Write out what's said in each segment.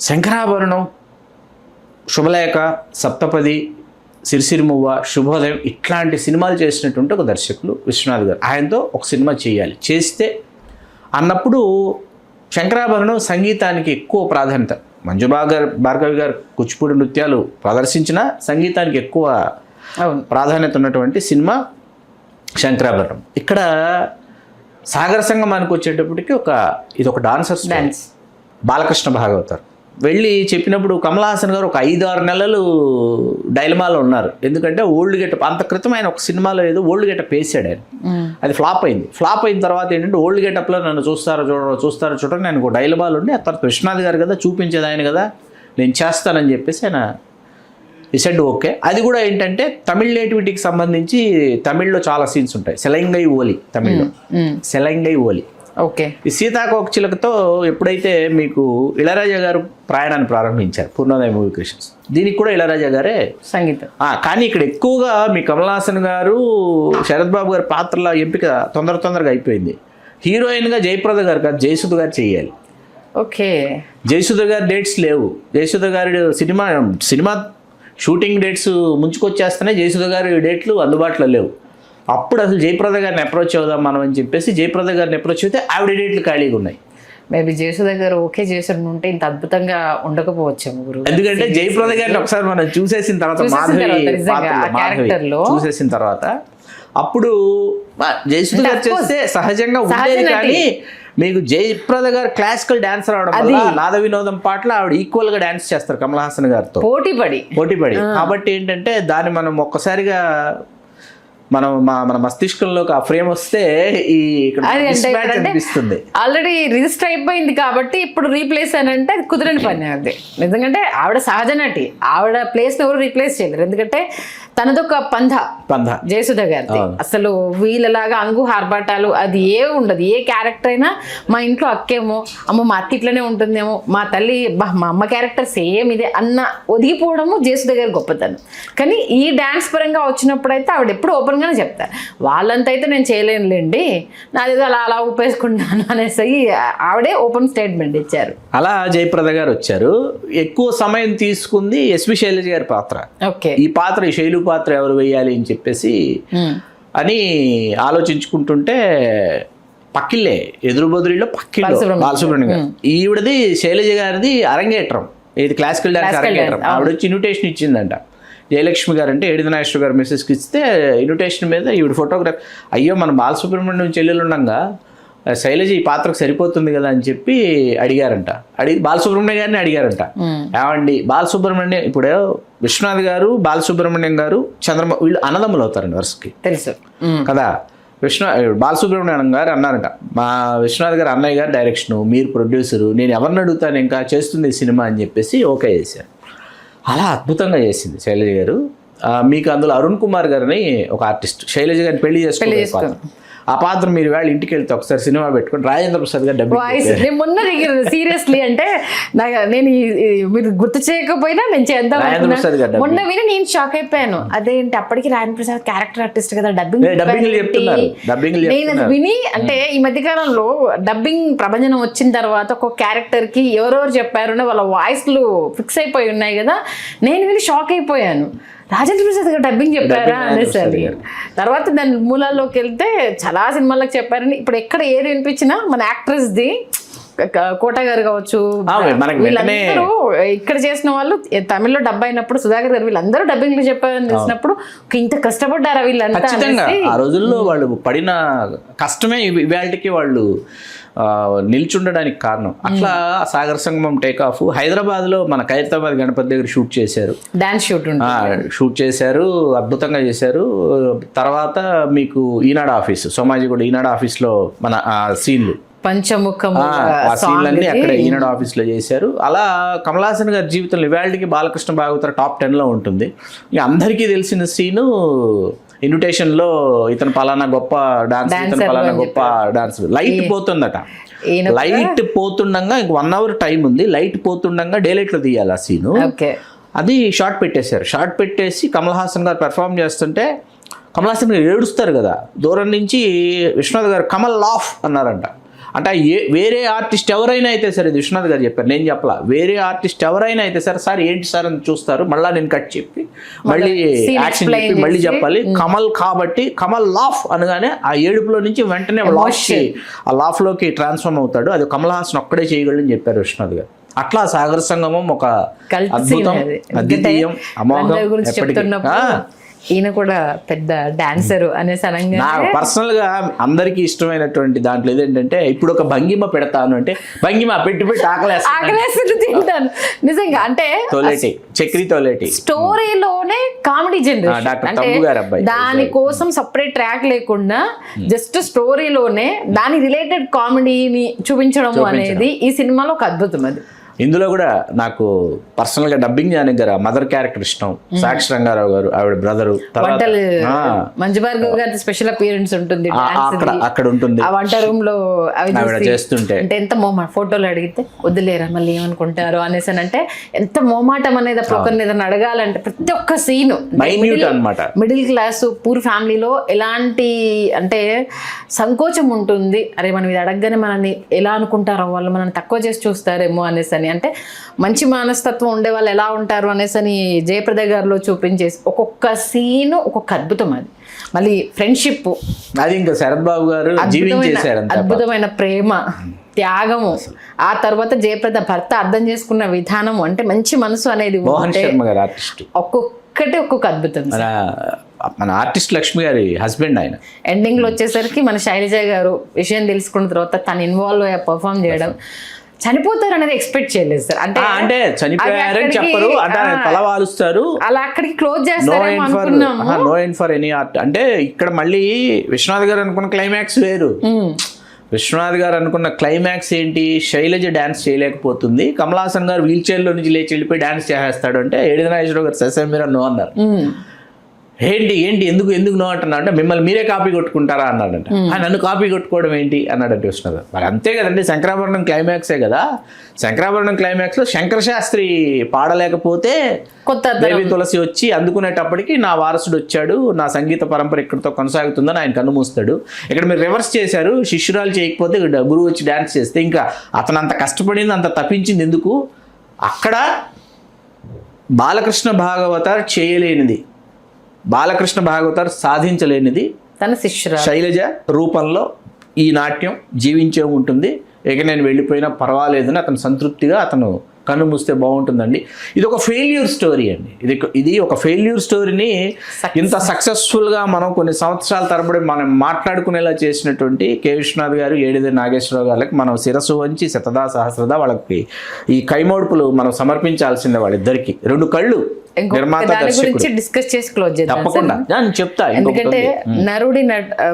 శంకరాభరణం, శుభలేఖ, సప్తపది, సిరిసిరిమువ్వ, శుభోదయం ఇట్లాంటి సినిమాలు చేసినటువంటి ఒక దర్శకులు విశ్వనాథ్ గారు. ఆయనతో ఒక సినిమా చేయాలి, చేస్తే అన్నప్పుడు శంకరాభరణం సంగీతానికి ఎక్కువ ప్రాధాన్యత. మంజు భార్గవి గారు కూచిపూడి నృత్యాలు ప్రదర్శించిన సంగీతానికి ఎక్కువ ప్రాధాన్యత ఉన్నటువంటి సినిమా శంకరాభరణం. ఇక్కడ సాగర సంగమానికి వచ్చేటప్పటికి ఇది ఒక డాన్సర్స్ డ్యాన్స్. బాలకృష్ణ భాగవతారు వెళ్ళి చెప్పినప్పుడు కమల్ హాసన్ గారు ఒక 5-6 నెలలు డైలమాలో ఉన్నారు. ఎందుకంటే ఓల్డ్ గెటప్, అంత క్రితం ఆయన ఒక సినిమాలో ఏదో ఓల్డ్ గెటప్ వేసాడు ఆయన, అది ఫ్లాప్ అయింది. ఫ్లాప్ అయిన తర్వాత ఏంటంటే ఓల్డ్ గెటప్లో నన్ను చూస్తారో చూడండి నేను ఒక డైలమాలో ఉండి, ఆ తర్వాత విశ్వనాథ్ గారు కదా చూపించేది ఆయన కదా, నేను చేస్తానని చెప్పేసి ఆయన ఇసెడ్ ఓకే. అది కూడా ఏంటంటే తమిళ్ నేటివిటీకి సంబంధించి తమిళ్లో చాలా సీన్స్ ఉంటాయి. సెలంగై ఓలి, తమిళ్లో సెలంగై ఓలి. ఓకే. ఈ సీతాకోకచిలకతో ఎప్పుడైతే మీకు ఇళయరాజా గారు ప్రయాణాన్ని ప్రారంభించారు, పూర్ణోదయ మూవీ క్రియేషన్స్, దీనికి కూడా ఇళయరాజా గారే సంగీతం. కానీ ఇక్కడ ఎక్కువగా మీ కమల్ హాసన్ గారు, శరత్ బాబు గారి పాత్రల ఎంపిక తొందరగా అయిపోయింది. హీరోయిన్గా జయప్రద గారు కాదు, జయసుధ గారు చేయాలి. ఓకే. జయసుధ గారి డేట్స్ లేవు. జయసుధ గారి సినిమా షూటింగ్ డేట్స్ ముంచుకొచ్చేస్తేనే జయసుధ గారి డేట్లు అందుబాటులో లేవు. అప్పుడు అసలు జయప్రద గారిని అప్రోచ్ అవుదాం మనం అని చెప్పేసి జయప్రద గారిని అప్రోచ్ అయితే ఆవిడ డేట్లు ఖాళీగా ఉన్నాయి. మేబీ జయసుధ గారు ఓకే చేసి ఉంటే ఇంత అద్భుతంగా ఉండకపోవచ్చేమో గురు. ఎందుకంటే జయప్రద గారిని ఒకసారి మనం చూసేసిన తర్వాత చూసేసిన తర్వాత అప్పుడు జయసుధ గారు చేస్తే సహజంగా ఉండేది. కానీ మీకు జయప్రద గారు క్లాసికల్ డాన్సర్ అవడం వల్ల నాద వినోదం పాటలు ఆవిడ ఈక్వల్ గా డాన్స్ చేస్తారు కమల్ హాసన్ గారితో పోటీపడి. కాబట్టి ఏంటంటే దాన్ని మనం ఒక్కసారిగా మన మస్తిష్కంలోకి ఆ ఫ్రేమ్ వస్తే అనిపిస్తుంది. ఆల్రెడీ రిజిస్టర్ అయిపోయింది కాబట్టి ఇప్పుడు రీప్లేస్ అని అంటే అది కుదరని పని. అది ఎందుకంటే ఆవిడ సహజ నటి, ఆవిడ ప్లేస్ ఎవరు రీప్లేస్ చేయలేరు. ఎందుకంటే తనదొక పంధ జయసుధ గారిది. అసలు వీళ్ళలాగా అంగు హార్బాటాలు అది ఉండదు. ఏ క్యారెక్టర్ అయినా మా ఇంట్లో అక్కేమో, అమ్మ మా అత్త ఇట్లనే ఉంటుందేమో, మా తల్లి మా అమ్మ క్యారెక్టర్ సేమ్ ఇదే అన్న ఒదిగిపోవడము జయసుధ గారి గొప్పతనం. కానీ ఈ డాన్స్ పరంగా వచ్చినప్పుడైతే ఆవిడ ఎప్పుడు ఓపెన్ గానే చెప్తారు, వాళ్ళంతా అయితే నేను చేయలేనులేండి, నాది అలా ఊపేసుకుంటాను అనేసి ఆవిడే ఓపెన్ స్టేట్మెంట్ ఇచ్చారు. అలా జయప్రద గారు వచ్చారు. ఎక్కువ సమయం తీసుకుంది ఎస్వి శైలజ గారి పాత్ర. ఓకే. ఈ పాత్ర ఈ శైలు పాత్ర ఎవరు వేయాలి అని చెప్పేసి అని ఆలోచించుకుంటుంటే పక్కిళ్ళే ఎదురు బదురులో పక్కిళ్ళు బాలసుబ్రహ్మణ్యం గారు, ఈవిడది శైలజ గారిది అరంగేట్రం, ఇది క్లాసికల్ డాన్స్ అరంగేట్రం. ఆవిడ వచ్చి ఇన్విటేషన్ ఇచ్చిందంట. జయలక్ష్మి గారు అంటే ఏడిది నాగేశ్వర గారు మెసేజ్కి ఇస్తే ఇన్విటేషన్ మీద ఈవిడ ఫోటోగ్రాఫ్, అయ్యో మన బాలసుబ్రహ్మణ్యం చెల్లెలు ఉండగా శైలజ ఈ పాత్రకు సరిపోతుంది కదా అని చెప్పి అడిగారంట. బాలసుబ్రహ్మణ్యం గారిని అడిగారంట, ఏమండి బాలసుబ్రహ్మణ్యం ఇప్పుడు విశ్వనాథ్ గారు, బాలసుబ్రహ్మణ్యం గారు, చంద్రబాబు వీళ్ళు అన్నదమ్ములు అవుతారండి వరుసకి, తెలుసు కదా. బాలసుబ్రహ్మణ్యం గారు అన్నారంట, మా విశ్వనాథ్ గారు అన్నయ్య గారు డైరెక్షను, మీరు ప్రొడ్యూసరు, నేను ఎవరిని అడుగుతాను ఇంకా చేస్తుంది ఈ సినిమా అని చెప్పేసి ఓకే చేశారు. అలా అద్భుతంగా చేసింది శైలజ గారు. మీకు అందులో అరుణ్ కుమార్ గారిని ఒక ఆర్టిస్ట్ శైలజ గారిని పెళ్లి చేసుకోవాలి. ఆ పాత్ర మీరు వాళ్ళ ఇంటికి వెళ్తే ఒకసారి సినిమా పెట్టుకుని రాజేంద్ర ప్రసాద్ గారు డబ్బింగ్ మొన్న సీరియస్లీ అంటే నేను మీరు గుర్తు చేయకపోయినా నేను చేద్దాం మొన్న విని నేను షాక్ అయిపోయాను. అదేంటి అప్పటికి రాజేంద్ర ప్రసాద్ క్యారెక్టర్ ఆర్టిస్ట్ కదా, డబ్బింగ్ నేను విని అంటే ఈ మధ్యకాలంలో డబ్బింగ్ ప్రభంజనం వచ్చిన తర్వాత ఒక క్యారెక్టర్ కి ఎవరెవరు చెప్పారు వాళ్ళ వాయిస్లు ఫిక్స్ అయిపోయి ఉన్నాయి కదా, నేను విని షాక్ అయిపోయాను. రాజేంద్ర ప్రసాద్ గారు డబ్బింగ్ చెప్పారా అనేసరి తర్వాత దాని మూలాల్లోకి వెళ్తే చాలా సినిమాలకు చెప్పారని. ఇప్పుడు ఎక్కడ ఏది వినిపించినా మన యాక్ట్రెస్ది కోట గారు కావచ్చు, వీళ్ళందరూ ఇక్కడ చేసిన వాళ్ళు తమిళ్లో డబ్ అయినప్పుడు సుధాకర్ గారు వీళ్ళందరూ డబ్బింగ్లు చెప్పారని తెలిసినప్పుడు ఇంత కష్టపడ్డారా వీళ్ళంతా. ఆ రోజుల్లో వాళ్ళు పడిన కష్టమే ఇవాళకి వాళ్ళు నిల్చుండడానికి కారణం. అట్లా సాగర సంగమం టేక్ ఆఫ్ హైదరాబాద్లో మన ఖైరతాబాద్ గణపతి దగ్గర షూట్ చేశారు, డాన్స్ షూట్ చేశారు, అద్భుతంగా చేశారు. తర్వాత మీకు ఈనాడు ఆఫీస్, సోమాజిగూడ ఈనాడు ఆఫీస్లో మన సీన్లు పంచముఖము సీన్లన్నీ అక్కడ ఈనాడు ఆఫీస్లో చేశారు. అలా కమల్ హాసన్ గారి జీవితంలో ఇవాళకి బాలకృష్ణ భాగవతర టాప్ 10లో ఉంటుంది. ఇక అందరికీ తెలిసిన సీను ఇన్విటేషన్లో ఇతను పలానా గొప్ప డాన్స్, ఇతను పలానా గొప్ప డాన్స్. లైట్ పోతుందట, లైట్ పోతుండగా ఇంక 1 hour టైం ఉంది, లైట్ పోతుండగా డేలైట్లో తీయాలి ఆ సీను. అది షార్ట్ పెట్టేశారు. షార్ట్ పెట్టేసి కమల్ హాసన్ గారు పెర్ఫామ్ చేస్తుంటే కమల్ హాసన్ గారు ఏడుస్తారు కదా, దూరం నుంచి విశ్వనాథ్ గారు కమల్ లాఫ్ అన్నారంట. అంటే వేరే ఆర్టిస్ట్ ఎవరైనా అయితే సరే, ఇది విశ్వనాథ్ గారు చెప్పారు, నేను చెప్పలా, వేరే ఆర్టిస్ట్ ఎవరైనా అయితే సరే, సార్ ఏంటి సార్ అని చూస్తారు, మళ్ళీ నేను కట్ చెప్పి మళ్ళీ యాక్షన్ చెప్పి మళ్ళీ చెప్పాలి. కమల్ కాబట్టి కమల్ లాఫ్ అనగానే ఆ ఏడుపులో నుంచి వెంటనే ఆ లాఫ్లోకి ట్రాన్స్ఫార్మ్ అవుతాడు. అది కమల్ హాసన్ ఒక్కడే చేయగలని చెప్పారు విశ్వనాథ్ గారు. అట్లా సాగర సంగమం ఒక అద్భుతం, అద్వితీయం, అమోఘం. ఈయన కూడా పెద్ద డాన్సర్ అనేసి అనగా నాకు పర్సనల్ గా అందరికీ ఇష్టమైనటువంటి దాంట్లో ఏదేంటంటే, ఇప్పుడు ఒక భంగిమ పెడతాను అంటే భంగిమ పెట్టి ఆకలేస్తుంది తింటాను నిజంగా. అంటే తోలేటి చక్రి తోలేటి స్టోరీలోనే కామెడీ జనరేషన్ అంటే దానికోసం సపరేట్ ట్రాక్ లేకుండా జస్ట్ స్టోరీలోనే దాని రిలేటెడ్ కామెడీని చూపించడం అనేది ఈ సినిమాలో ఒక అద్భుతం. అది ఇందులో కూడా నాకు పర్సనల్ గా డబ్బింగ్ జానకి గారు మదర్ క్యారెక్టర్ ఇష్టం. సాక్షి రంగారావు గారు ఆవిడ బ్రదరు. మంజు భార్గవ్ గారి స్పెషల్ అపియరెన్స్ ఉంటుంది అక్కడ ఉంటుంది. ఆ వంట రూమ్ లో చేస్తుంటే అంటే ఎంత మోమాట, ఫోటోలు అడిగితే వద్దులేరా మళ్ళీ ఏమనుకుంటారు అనేసి అంటే ఎంత మోమాటం అనేది అప్పుడు ఒకరిని ఏదైనా అడగాలంటే ప్రతి ఒక్క సీన్ అనమాట. మిడిల్ క్లాస్ పూర్ ఫ్యామిలీలో ఎలాంటి అంటే సంకోచం ఉంటుంది, అరే మనం ఇది అడగగానే మనల్ని ఎలా అనుకుంటారో, వాళ్ళు మనల్ని తక్కువ చేసి చూస్తారేమో అనేసి అంటే మంచి మనస్తత్వం ఉండే వాళ్ళు ఎలా ఉంటారు అనేసి అని జయప్రద గారిలో చూపించేసి ఒక్కొక్క సీను ఒక్కొక్క అద్భుతం. అది మళ్ళీ ఫ్రెండ్షిప్, అది ఇంకా శరత్ బాబు గారు అద్భుతమైన ప్రేమ, త్యాగము, ఆ తర్వాత జయప్రద భర్త అర్థం చేసుకున్న విధానము, అంటే మంచి మనసు అనేది ఒక్కొక్కటి ఒక్కొక్క అద్భుతం. మన ఆర్టిస్ట్ లక్ష్మి గారి హస్బెండ్ ఆయన. ఎండింగ్ లో వచ్చేసరికి మన శైలజ గారు విషయం తెలుసుకున్న తర్వాత తను ఇన్వాల్వ్ అయ్యి పర్ఫామ్ చేయడం, చనిపోతారు అనేది ఎక్స్పెక్ట్ చేయలేదు సార్. అంటే చనిపోయారని చెప్పరు, అంటే తల వాలుస్తారు, అలా అక్కడికి క్లోజ్ చేస్తారు. No end for any art. అంటే ఇక్కడ మళ్ళీ విశ్వనాథ్ గారు అనుకున్న క్లైమాక్స్ వేరు. విశ్వనాథ్ గారు అనుకున్న క్లైమాక్స్ ఏంటి, శైలజ డాన్స్ చేయలేకపోతుంది, కమల్ హాసన్ గారు వీల్ చైర్ లో నుంచి లేచి వెళ్ళిపోయి డాన్స్ చేసేస్తాడు అంటే ఏడిది నాగేశ్వరరావు గారు ససే మీరు నో అన్నారు. ఏంటి ఎందుకు నో అంటున్నా అంటే మిమ్మల్ని మీరే కాపీ కొట్టుకుంటారా అన్నాడంట. నన్ను కాపీ కొట్టుకోవడం ఏంటి అన్నాడంటే విష్ణు. మరి అంతే కదండి, శంకరాభరణం క్లైమాక్సే కదా. శంకరాభరణం క్లైమాక్స్ లో శంకర శాస్త్రి పాడలేకపోతే దేవి తులసి వచ్చి అందుకునేటప్పటికి నా వారసుడు వచ్చాడు, నా సంగీత పరంపర ఇక్కడితో కొనసాగుతుందని ఆయన కన్నుమూస్తాడు. ఇక్కడ మీరు రివర్స్ చేశారు, శిష్యురాలు చేయకపోతే గురువు వచ్చి డాన్స్ చేస్తే, ఇంకా అతను అంత కష్టపడింది అంత తప్పించింది ఎందుకు? అక్కడ బాలకృష్ణ భాగవతార్ చేయలేనిది, బాలకృష్ణ భాగవతార్ సాధించలేనిది తన శిష్యురాలు శైలజ రూపంలో ఈ నాట్యం జీవించే ఉంటుంది. ఇక నేను వెళ్ళిపోయినా పర్వాలేదని అతను సంతృప్తిగా అతను కన్ను మూస్తే బాగుంటుందండి. ఇది ఒక ఫెయిల్యూర్ స్టోరీ అండి. ఇది ఒక ఫెయిల్యూర్ స్టోరీని ఇంత సక్సెస్ఫుల్గా మనం కొన్ని సంవత్సరాల తరబడి మనం మాట్లాడుకునేలా చేసినటువంటి కె విశ్వనాథ్ గారు, ఏడిది నాగేశ్వరరావు గారికి మనం శిరస్సు వంచి శతదా సహస్రదా వాళ్ళకి ఈ కైమోడ్పులు మనం సమర్పించాల్సిందే. వాళ్ళిద్దరికి రెండు కళ్ళు. గురించి డిస్కస్ చేసి క్లోజ్ చేద్దాం. చెప్తా. ఎందుకంటే నరుడి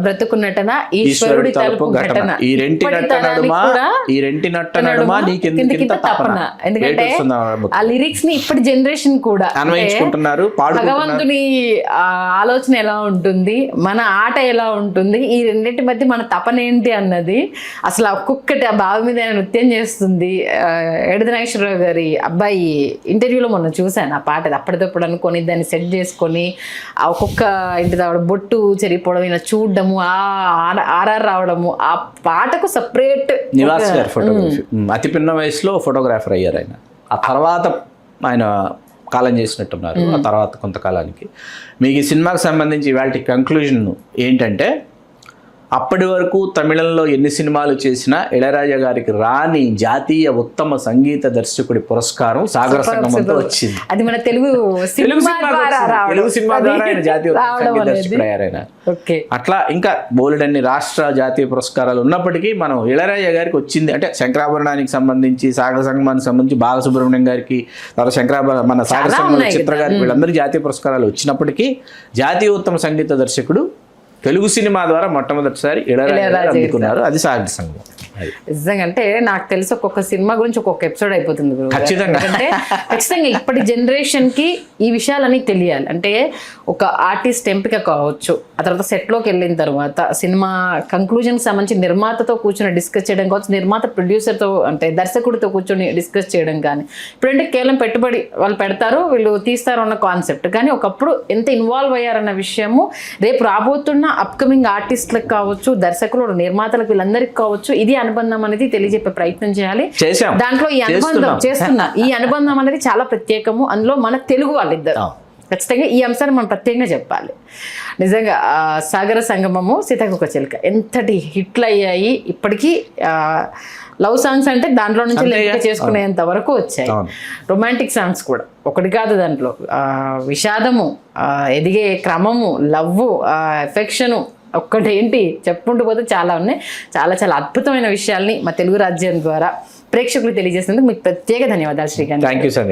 బ్రతుకు నటన, ఈశ్వరుడి తలుపు ఘటన, ఈ రెంటి నట్ట నడుమా నీకెందుకింత తపన. ఎందుకంటే ఆ లిరిక్స్ ని ఇప్పటి జనరేషన్ కూడా అన్వయించుకుంటున్నారు. భగవంతుని ఆలోచన ఎలా ఉంటుంది, మన ఆట ఎలా ఉంటుంది, ఈ రెండింటి మధ్య మన తపన ఏంటి అన్నది అసలు ఒక్కొక్కటి ఆ బావి మీద నృత్యం చేస్తుంది. ఏడిది నాగేశ్వరరావు గారి అబ్బాయి ఇంటర్వ్యూలో మొన్న చూశాను ఆ పాట. అప్పటిదప్పుడు అనుకొని దాన్ని సెట్ చేసుకొని ఆ ఒక్కొక్క ఇంటి రావడం, బొట్టు చెరిపోవడం, ఇలా చూడడము, ఆర్ఆర్ రావడము, ఆ పాటకు సపరేట్. నివాస్ గారు ఫోటోగ్రఫీ అతి పిన్న వయసులో ఫోటోగ్రాఫర్ అయ్యారు ఆయన. ఆ తర్వాత ఆయన కాలం చేసినట్టున్నారు. ఆ తర్వాత కొంతకాలానికి మీకు ఈ సినిమాకి సంబంధించి ఇవాళ కంక్లూజన్ ఏంటంటే, అప్పటి వరకు తమిళంలో ఎన్ని సినిమాలు చేసినా ఇళయరాజా గారికి రాని జాతీయ ఉత్తమ సంగీత దర్శకుడి పురస్కారం సాగర సంగమంతో వచ్చింది. అది మన తెలుగు సినిమా ద్వారా ఆయన జాతీయ సంగీత దర్శకుడు అయ్యారైనా. అట్లా ఇంకా బోలెడన్ని రాష్ట్ర జాతీయ పురస్కారాలు ఉన్నప్పటికీ మనం ఇళయరాజా గారికి వచ్చింది అంటే శంకరాభరణానికి సంబంధించి, సాగర సంగమానికి సంబంధించి బాలసుబ్రహ్మణ్యం గారికి, తర్వాత మన సాగర సంగమ చిత్ర గారికి, వీళ్ళందరికీ జాతీయ పురస్కారాలు వచ్చినప్పటికీ జాతీయ ఉత్తమ సంగీత దర్శకుడు తెలుగు సినిమా ద్వారా మొట్టమొదటిసారి ఇళయరాజా అందుకున్నారు. అది సాగర సంగమం. నిజంగా అంటే నాకు తెలిసి ఒక్కొక్క సినిమా గురించి ఒక్కొక్క ఎపిసోడ్ అయిపోతుంది. ఖచ్చితంగా ఇప్పటి జనరేషన్ కి ఈ విషయాలన్నీ తెలియాలి. అంటే ఒక ఆర్టిస్ట్ ఎంపిక కావచ్చు, ఆ తర్వాత సెట్ లోకి వెళ్ళిన తర్వాత సినిమా కంక్లూజన్ సంబంధించి నిర్మాతతో కూర్చొని డిస్కస్ చేయడం కావచ్చు, నిర్మాత ప్రొడ్యూసర్తో అంటే దర్శకుడితో కూర్చొని డిస్కస్ చేయడం కానీ. ఇప్పుడంటే కేవలం పెట్టుబడి వాళ్ళు పెడతారు, వీళ్ళు తీస్తారు అన్న కాన్సెప్ట్. కానీ ఒకప్పుడు ఎంత ఇన్వాల్వ్ అయ్యారన్న విషయము రేపు రాబోతున్న అప్కమింగ్ ఆర్టిస్టులకు కావచ్చు, దర్శకులు, నిర్మాతలకు, వీళ్ళందరికీ కావచ్చు ఇది అనుబంధం అనేది తెలియజెప్పే ప్రయత్నం చేయాలి. చేశాం. దాంట్లో ఈ అనుబంధం ఈ అనుబంధం అనేది చాలా ప్రత్యేకము. అందులో మన తెలుగు వాళ్ళిద్దరు ఖచ్చితంగా ఈ అంశాన్ని మనం ప్రత్యేకంగా చెప్పాలి. నిజంగా సాగర సంగమము, సీతాకోక చిలుక ఎంతటి హిట్లు అయ్యాయి. ఇప్పటికీ లవ్ సాంగ్స్ అంటే దాంట్లో నుంచి లెక్క చేసుకునేంత వరకు వచ్చాయి. రొమాంటిక్ సాంగ్స్ కూడా ఒకటి కాదు, దాంట్లో విషాదము, ఎదిగే క్రమము, లవ్వు, ఎఫెక్షను, ఒక్కటేంటి చెప్పుకుంటూ పోతే చాలా ఉన్నాయి. చాలా చాలా అద్భుతమైన విషయాల్ని మా తెలుగు రాజ్యం ద్వారా ప్రేక్షకులు తెలియజేసినందుకు మీకు ప్రత్యేక ధన్యవాదాలు శ్రీకాంత్. Thank you Sandhya.